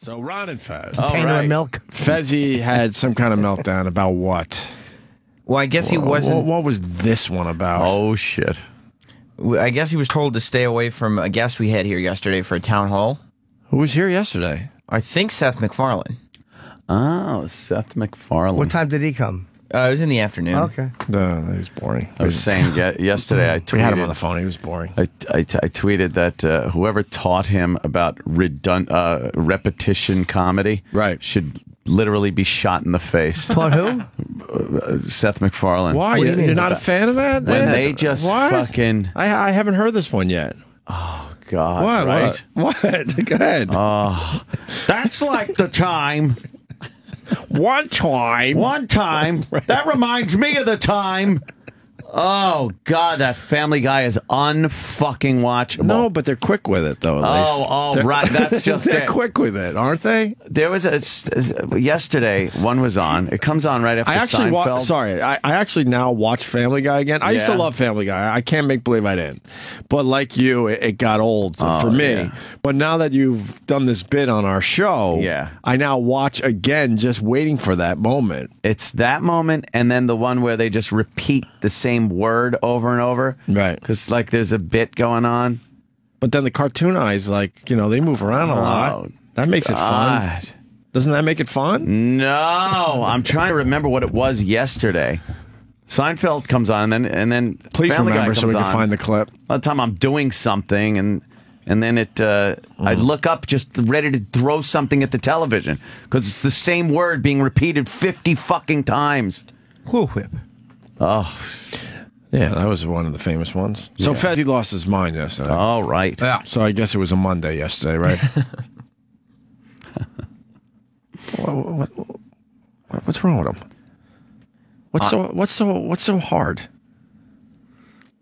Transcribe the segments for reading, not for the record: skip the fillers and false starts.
So Ron and Fez. Container of milk. Fezzy had some kind of meltdown about what? Well, I guess he wasn't. What was this one about? Oh, shit. I guess he was told to stay away from a guest we had here yesterday for a town hall. Who was here yesterday? I think Seth MacFarlane. Oh, Seth MacFarlane. What time did he come? It was in the afternoon. Okay. No, he's boring. I was saying yesterday, I tweeted. We had him on the phone. He was boring. I tweeted that whoever taught him about repetition comedy should literally be shot in the face. Taught who? Seth MacFarlane. Why? You're not a fan of that? When they just fucking... I haven't heard this one yet. Oh, God. What? Right? What? Go ahead. Oh, that's like the time... One time. That reminds me of the time. Oh, God, that Family Guy is unfucking watchable. No, but they're quick with it, though, at least. Right. That's just they're it. quick with it, aren't they? There was yesterday, one was on. It comes on right after Seinfeld. I actually now watch Family Guy again. I used to love Family Guy. I can't make believe I didn't. But like you, it got old for me. Yeah. But now that you've done this bit on our show, I now watch again just waiting for that moment. It's that moment and then the one where they just repeat the same word over and over. Right. Because like there's a bit going on. But then the cartoon eyes, like, they move around a lot. That makes it fun. Doesn't that make it fun? No. I'm trying to remember what it was yesterday. Seinfeld comes on and then please Family remember Guy so we comes can on. find the clip. By the time I'm doing something and then I look up just ready to throw something at the television because it's the same word being repeated 50 fucking times. Cool Whip. Oh. Yeah, that was one of the famous ones. So Fezzy lost his mind yesterday. Oh, right. Yeah. So I guess it was a Monday yesterday, right? What's wrong with him? What's so hard?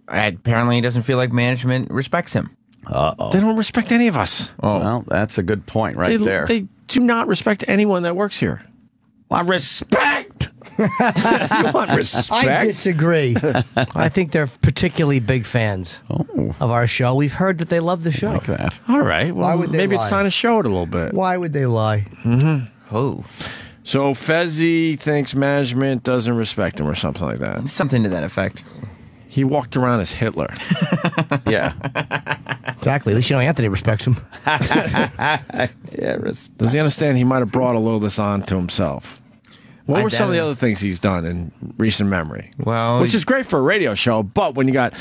Apparently, he doesn't feel like management respects him. They don't respect any of us. Oh, well, that's a good point there. They do not respect anyone that works here. Well, respect. You want respect? I disagree. I think they're particularly big fans of our show. We've heard that they love the show. Like that. All right. Well, Why would they maybe lie? it's time to show it a little bit. Why would they lie? Oh, So Fezzy thinks management doesn't respect him or something like that. something to that effect. He walked around as Hitler. Yeah. Exactly. At least Anthony respects him. Does he understand he might have brought a little of this on to himself? What were some of the other things he's done in recent memory? Well, which is great for a radio show, but when you got,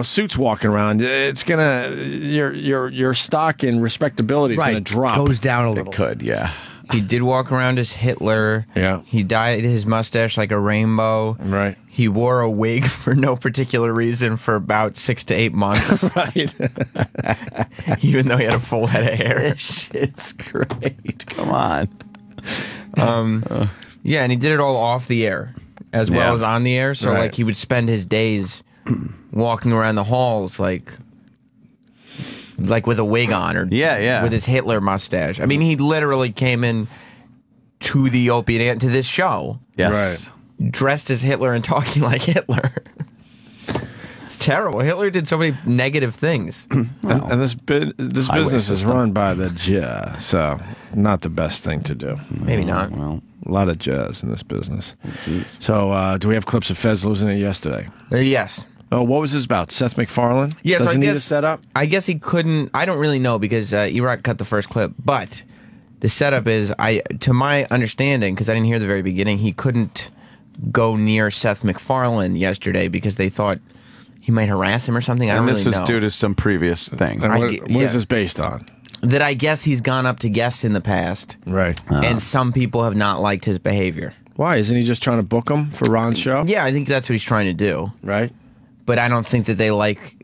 suits walking around, it's gonna your stock in respectability is gonna drop. Goes down a little. It could, yeah. he did walk around as Hitler. Yeah. He dyed his mustache like a rainbow. Right. He wore a wig for no particular reason for about 6 to 8 months. Right. Even though he had a full head of hair. It's great. Come on. Yeah, and he did it all off the air as well as on the air. So, Right. he would spend his days walking around the halls like with a wig on or with his Hitler mustache. I mean, he literally came in to the Opie and to this show. Yes. Right. Dressed as Hitler and talking like Hitler. It's terrible. Hitler did so many negative things. And this business is run by the Jew, so not the best thing to do. Maybe not. Well, a lot of Jews in this business. So do we have clips of Fez losing it yesterday? Yes. Oh, what was this about? Seth MacFarlane? Yes, Does I he need a guess- setup? I guess he couldn't. I don't really know because Iraq cut the first clip, but the setup is, to my understanding, because I didn't hear the very beginning, he couldn't go near Seth MacFarlane yesterday because they thought he might harass him or something. I don't really know. this was due to some previous thing. And what is this based on? That I guess he's gone up to guests in the past, Right. and some people have not liked his behavior. Why? Isn't he just trying to book him for Ron's show? Yeah, I think that's what he's trying to do. Right. But I don't think that they like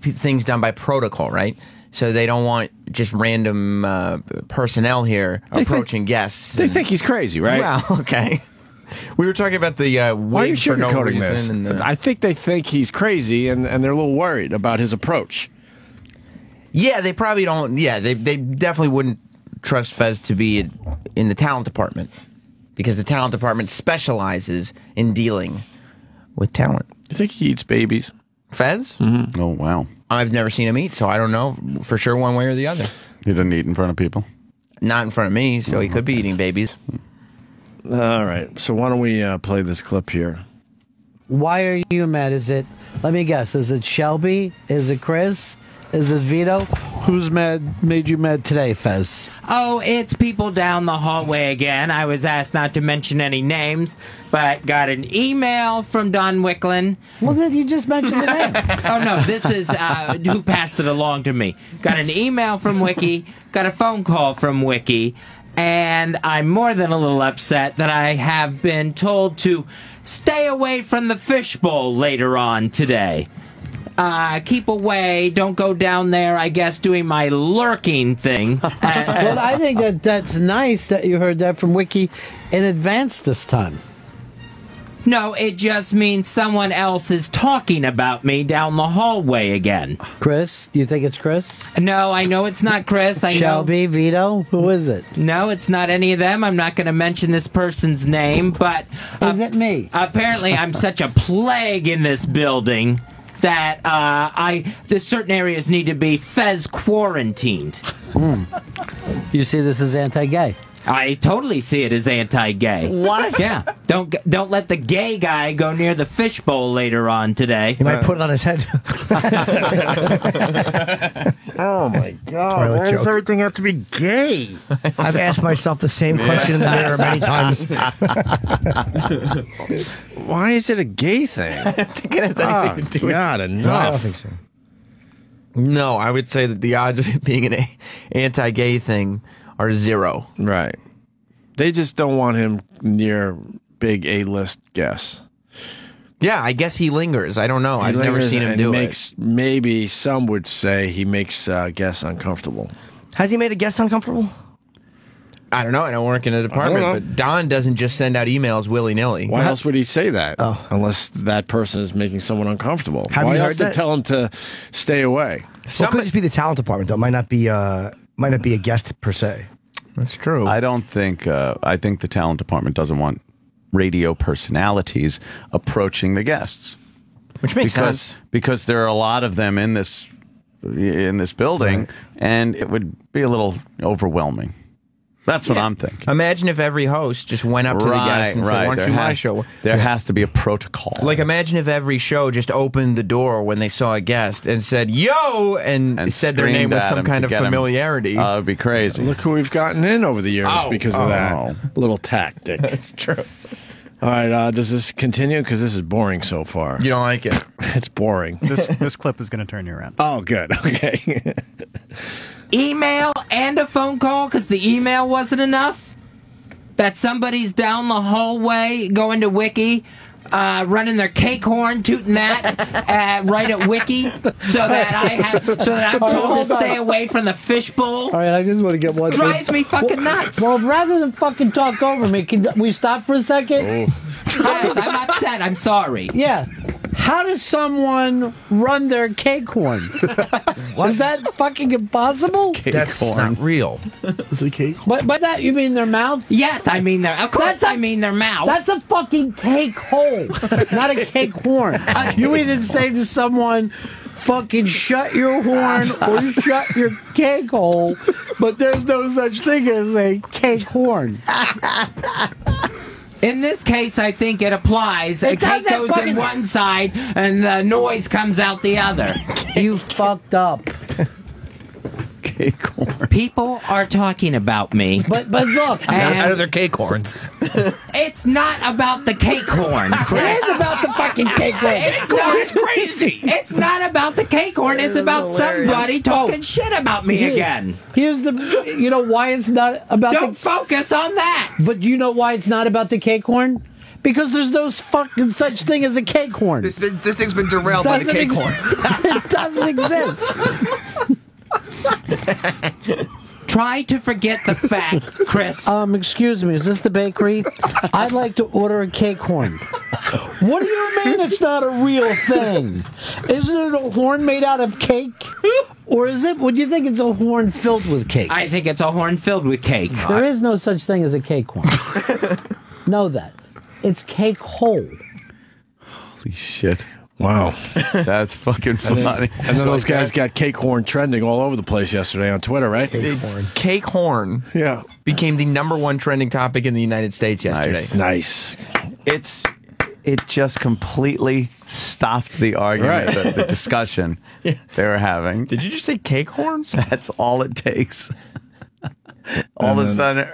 things done by protocol, right? So they don't want just random personnel here approaching guests. They think he's crazy, right? Well, okay. We were talking about the Why are you wig for no sugarcoating reason. this? And I think they think he's crazy, and they're a little worried about his approach. yeah, they probably don't. Yeah, they definitely wouldn't trust Fez to be in the talent department because the talent department specializes in dealing with talent. You think he eats babies? Fez? Mm-hmm. Oh, wow. I've never seen him eat, so I don't know for sure one way or the other. He didn't eat in front of people. Not in front of me, so he could be eating babies. All right. So why don't we play this clip here? Why are you mad? Let me guess, is it Shelby? Is it Chris? Is it Vito? Who's made you mad today, Fez? Oh, it's people down the hallway again. I was asked not to mention any names, but got an email from Don Wicklin. Well, then you just mentioned the name. Oh, no, this is who passed it along to me. Got an email from Wiki, got a phone call from Wiki, and I'm more than a little upset that I have been told to stay away from the fishbowl later on today. Keep away, don't go down there, I guess, doing my lurking thing. Well, I think that's nice that you heard that from Wiki in advance this time. No, it just means someone else is talking about me down the hallway again. Chris? Do you think it's Chris? No, I know it's not Chris. I Shelby, know. Vito? Who is it? No, it's not any of them. I'm not going to mention this person's name, but... is it me? Apparently, I'm such a plague in this building that there's certain areas need to be Fez quarantined. You see this as anti-gay? I totally see it as anti-gay. What? Yeah. Don't let the gay guy go near the fishbowl later on today. He might put it on his head. Oh my God! Why does everything have to be gay? I've asked myself the same question in the mirror many times. Why is it a gay thing? I don't think it has anything to do with God, enough. No, I don't think so. No, I would say that the odds of it being an anti-gay thing are 0. Right. They just don't want him near big A-list guests. Yeah, I guess he lingers. I don't know. I've never seen him do it. Maybe some would say he makes guests uncomfortable. Has he made a guest uncomfortable? I don't know. I don't work in a department, but Don doesn't just send out emails willy-nilly. Why else would he say that? Unless that person is making someone uncomfortable. Why else to tell him to stay away? Well, it could just be the talent department, though. It might not be a guest per se. That's true. I don't think. I think the talent department doesn't want radio personalities approaching the guests, which makes sense because there are a lot of them in this building, and it would be a little overwhelming. That's what I'm thinking. Imagine if every host just went up to the guest and said, "Why don't you my show?" There has to be a protocol. Like, imagine if every show just opened the door when they saw a guest and said, "Yo," and said their name with some kind of familiarity. It would be crazy. Look who we've gotten in over the years because of that little tactic. That's true. All right, does this continue? Because this is boring so far. You don't like it? It's boring. This clip is going to turn you around. Oh, good. Okay. Email and a phone call because the email wasn't enough? That somebody's down the hallway going to Wiki, running their cake horn, tooting that right at Wiki, so that I'm told to stay away from the fishbowl. All right, I just want to get one. Drives me fucking nuts. Well, rather than fucking talk over me, can we stop for a second? Yes, I'm upset. I'm sorry. Yeah. How does someone run their cake horn? Was that fucking impossible? That's not real. Is it cake? But by that you mean their mouth? Yes, I mean their. Of course, I mean their mouth. That's a fucking cake hole, not a cake horn. You either say to someone, "Fucking shut your horn" or "shut your cake hole," but there's no such thing as a cake horn. In this case, I think it applies. A cake goes in one side, and the noise comes out the other. You fucked up. Cake horn. People are talking about me. But look, out of their cake horns. It's not about the cake horn, Chris. It is about the fucking cake horn. It's crazy. It's not about the cake horn. It's about somebody talking shit about me again. Here's the, you know why it's not about. Don't focus on that. But you know why it's not about the cake horn? Because there's no fucking such thing as a cake horn. This thing's been derailed by the cake horn. It doesn't exist. Try to forget the fact, Chris. Excuse me, is this the bakery? I'd like to order a cake horn. What do you mean it's not a real thing? Isn't it a horn made out of cake? Or is it, would you think it's a horn filled with cake? I think it's a horn filled with cake. There is no such thing as a cake horn. Know that. It's cake hole. Holy shit. Wow. That's fucking funny. And then those guys got cake horn trending all over the place yesterday on Twitter, right? Cake horn became the #1 trending topic in the United States yesterday. Nice. It just completely stopped the argument, the discussion they were having. Did you just say cake horn? That's all it takes. All of a sudden,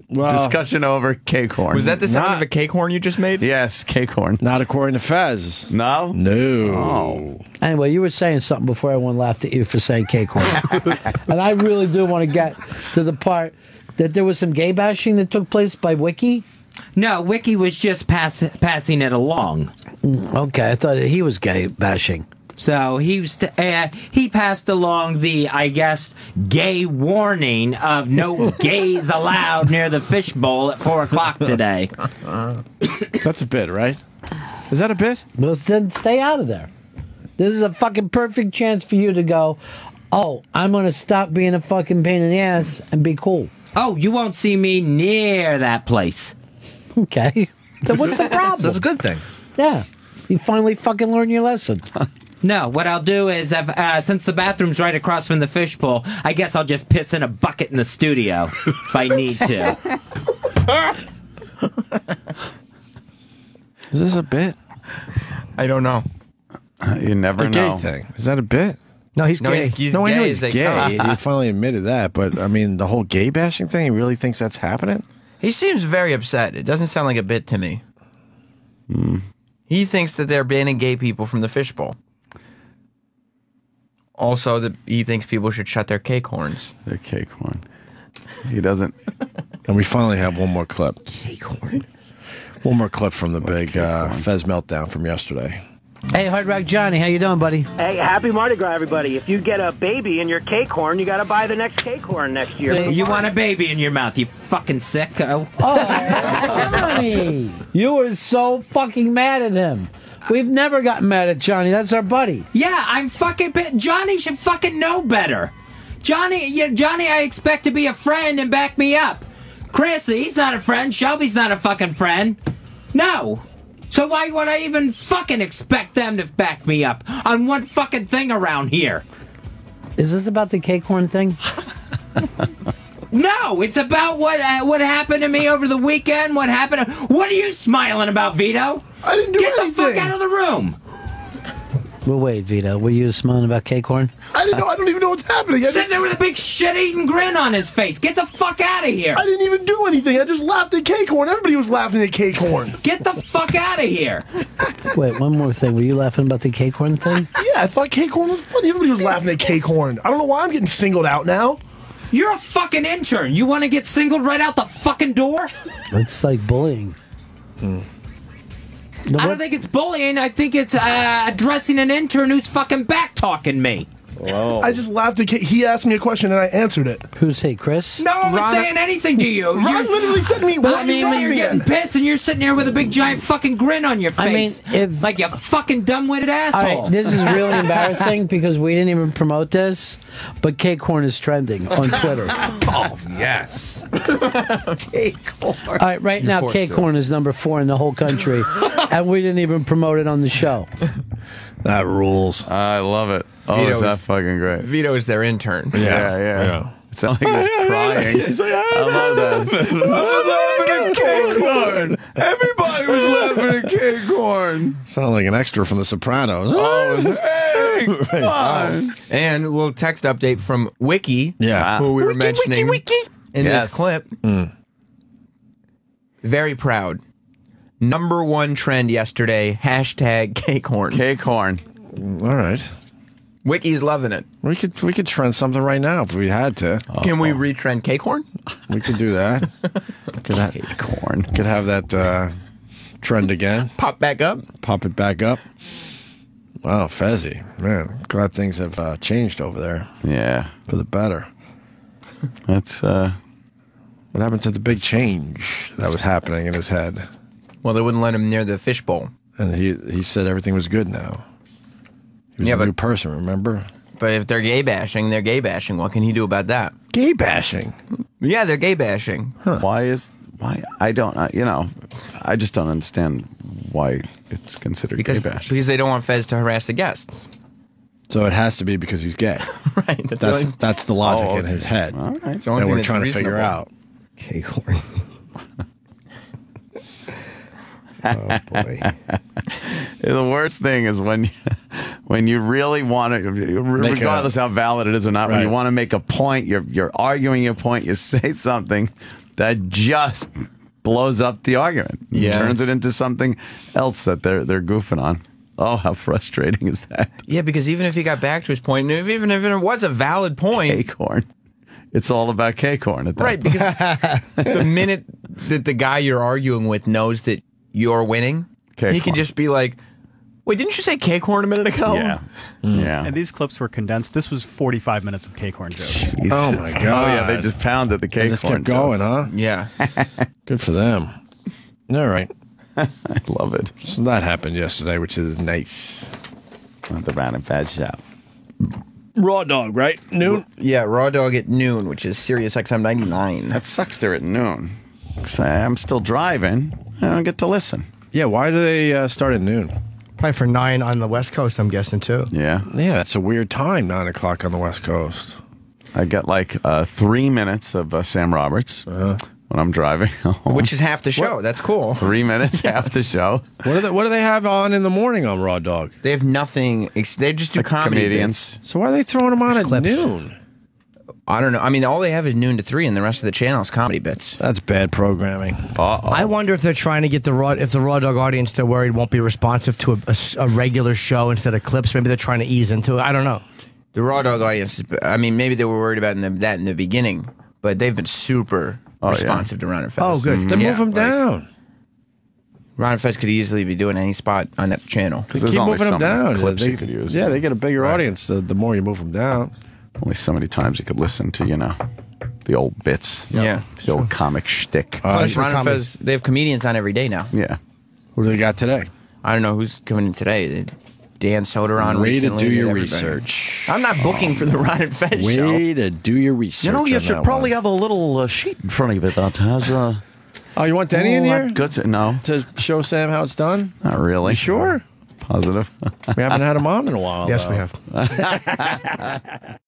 discussion over cake horn. Was that the sound of a cake horn you just made? Yes, cake horn. Not according to Fez. No? No. Oh. Anyway, you were saying something before everyone laughed at you for saying cake horn. And I really do want to get to the part that there was some gay bashing that took place by Wiki. No, Wiki was just passing it along. Okay, I thought he was gay bashing. So he passed along the, I guess, gay warning of no gays allowed near the fishbowl at 4 o'clock today. That's a bit, right? Is that a bit? Well, then stay out of there. This is a fucking perfect chance for you to go, oh, I'm going to stop being a fucking pain in the ass and be cool. Oh, you won't see me near that place. Okay. So what's the problem? That's a good thing. Yeah. You finally fucking learned your lesson. No, what I'll do is, since the bathroom's right across from the fishbowl, I guess I'll just piss in a bucket in the studio if I need to. Is this a bit? I don't know. You never The know. gay thing. Is that a bit? No, he's No, gay. he's No, I gay know as he's they gay. come. He finally admitted that. But, I mean, the whole gay bashing thing, he really thinks that's happening? He seems very upset. It doesn't sound like a bit to me. He thinks that they're banning gay people from the fishbowl. Also, that he thinks people should shut their cake horns. The cake horn. He doesn't. And we finally have one more clip. Cake horn? One more clip from the big Fez meltdown from yesterday. Hey, Hard Rock Johnny, how you doing, buddy? Hey, happy Mardi Gras, everybody. If you get a baby in your cake horn, you got to buy the next cake horn next year. You want a baby in your mouth, you fucking sicko. Oh, Johnny! You were so fucking mad at him. We've never gotten mad at Johnny. That's our buddy. Yeah, I'm fucking... Johnny should fucking know better. Johnny, I expect to be a friend and back me up. Chris, he's not a friend. Shelby's not a fucking friend. No. So why would I even fucking expect them to back me up on one fucking thing around here? Is this about the cake horn thing? No, it's about what happened to me over the weekend. What happened? What are you smiling about, Vito? I didn't do Get anything. the fuck out of the room. Well, wait, Vito. Were you smiling about cake horn? I didn't know. I don't even know what's happening. Sitting there with a big shit-eating grin on his face. Get the fuck out of here. I didn't even do anything. I just laughed at cake horn. Everybody was laughing at cake horn. Get the fuck out of here. Wait, one more thing. Were you laughing about the cake horn thing? Yeah, I thought cake horn was funny. Everybody was laughing at cake horn. I don't know why I'm getting singled out now. You're a fucking intern. You want to get singled right out the fucking door? It's like bullying. I don't think it's bullying. I think it's addressing an intern who's fucking back-talking me. Whoa. I just laughed at cake. He asked me a question and I answered it. Who's he, Chris? No one was saying anything to you. Ron literally said to me, what I'm sitting here getting pissed, and you're sitting there with a big giant fucking grin on your face. I mean, like you fucking dumb-witted asshole. All right, this is really embarrassing because we didn't even promote this, but cake horn is trending on Twitter. Oh, yes. Cake horn. All right, right now, cake horn is #4 in the whole country, and we didn't even promote it on the show. That rules. I love it. Oh, Vito is that is- fucking great? Vito is their intern. Yeah. It sounds like he's crying. He's like, I love that. I was laughing at cake horn. Everybody was laughing at cake horn. Sound like an extra from The Sopranos. Oh, hey, come on. And a little text update from Wiki, Yeah. who we were mentioning in Yes. this clip. Very proud. #1 trend yesterday, #cake horn. Cake horn. All right. Wiki's loving it. We could trend something right now if we had to. Can we retrend cake horn? We could do that. Cake horn. Could have that trend again. Pop back up. Pop it back up. Wow, Fezzy. Man, glad things have changed over there Yeah. for the better. That's, What happened to the big change that was happening in his head? Well, they wouldn't let him near the fishbowl. And he said everything was good now. He was Yeah, a but- new person, remember? But if they're gay bashing, they're gay bashing. What can he do about that? Gay bashing. Yeah, they're gay bashing. why I don't, I just don't understand why it's considered gay bash. Because they don't want Fez to harass the guests. So it has to be because he's gay. Right. That's the logic in his head. All right. That we're trying to figure out. K-horn. Oh boy. The worst thing is when you really want to, regardless how valid it is or not, when you want to make a point, you're arguing your point, you say something that just blows up the argument. Yeah. Turns it into something else that they're goofing on. Oh, how frustrating is that? Yeah, because even if he got back to his point, even if it was a valid point, K-corn. It's all about K-corn at that right? point. Because the minute that the guy you're arguing with knows that you're winning, he can just be like, "Wait, didn't you say K-corn a minute ago?" Yeah, yeah. And these clips were condensed. This was 45 minutes of K-corn jokes. Oh my god! Oh yeah, they just pounded the K-corn. Just kept going, jokes. huh? Yeah. Good for them. All right. I love it. So that happened yesterday, which is nice. The Round and Fad Show. Raw Dog, right? Noon? Yeah, Raw Dog at noon, which is Sirius XM 99. That sucks they're at noon. 'Cause I'm still driving. I don't get to listen. Yeah, why do they start at noon? Probably for 9 on the West Coast, I'm guessing, too. Yeah. Yeah, that's a weird time, 9 o'clock on the West Coast. I get like 3 minutes of Sam Roberts when I'm driving home. Which is half the show. That's cool. 3 minutes, half the show. What do they have on in the morning on Raw Dog? They have nothing. They just do Like comedy comedians. bits. So why are they throwing them on at clips. noon? I don't know. I mean, all they have is noon to 3, and the rest of the channel is comedy bits. That's bad programming. I wonder if they're trying to get the if the Raw Dog audience they're worried won't be responsive to a regular show instead of clips. Maybe they're trying to ease into it. I don't know. The Raw Dog audience, I mean, maybe they were worried about that in the beginning, but they've been super responsive to Ron and Fez. Oh, good. Then move them down. Ron and Fez could easily be doing any spot on that channel. Because there's Keep only moving so them many down. clips They, you could use. yeah, they get a bigger audience the more you move them down. Only so many times you could listen to, the old bits. Yeah. The old comic shtick. Plus, Ron and Fez, they have comedians on every day now. Yeah. Who do they got today? I don't know who's coming in today. Dan Soder on Way recently. to do your Everybody. research. I'm not booking for the Ron and Fez show. Way to do your research. You on should that probably one. have a little sheet in front of you that has Oh, you want Denny in here good. No, to show Sam how it's done? not really. You sure? Positive. We haven't had him on in a while. Yes, though. we have.